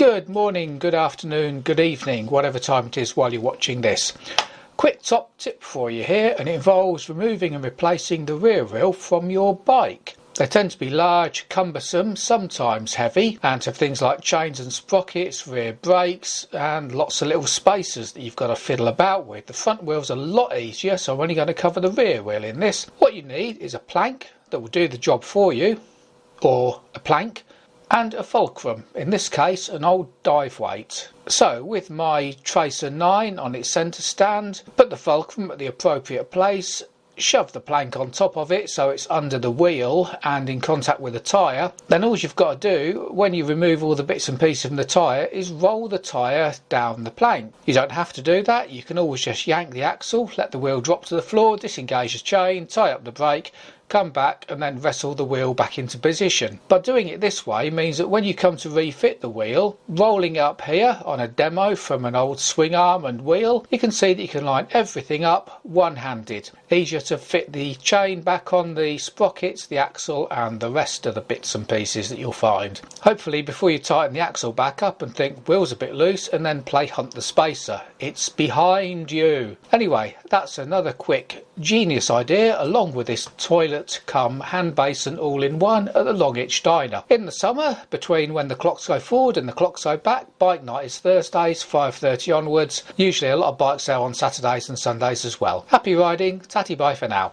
Good morning, good afternoon, good evening, whatever time it is while you're watching this. Quick top tip for you here, and it involves removing and replacing the rear wheel from your bike. They tend to be large, cumbersome, sometimes heavy, and have things like chains and sprockets, rear brakes, and lots of little spacers that you've got to fiddle about with. The front wheel's a lot easier, so I'm only going to cover the rear wheel in this. What you need is a plank that will do the job for you, or a plank, and a fulcrum, in this case an old dive weight. So with my Tracer 9 on its centre stand, put the fulcrum at the appropriate place, shove the plank on top of it so it's under the wheel and in contact with the tyre. Then all you've got to do when you remove all the bits and pieces from the tyre is roll the tyre down the plank. You don't have to do that, you can always just yank the axle, let the wheel drop to the floor, disengage the chain, tie up the brake, come back and then wrestle the wheel back into position. But doing it this way means that when you come to refit the wheel, rolling up here on a demo from an old swing arm and wheel, you can see that you can line everything up one-handed. Easier to fit the chain back on the sprockets, the axle and the rest of the bits and pieces that you'll find. Hopefully before you tighten the axle back up and think wheel's a bit loose and then play hunt the spacer, it's behind you. Anyway, that's another quick genius idea along with this toilet come hand basin all-in-one at the Longitch Diner. In the summer, between when the clocks go forward and the clocks go back, bike night is Thursdays 5:30 onwards. Usually a lot of bikes there on Saturdays and Sundays as well. Happy riding, tatty bye for now.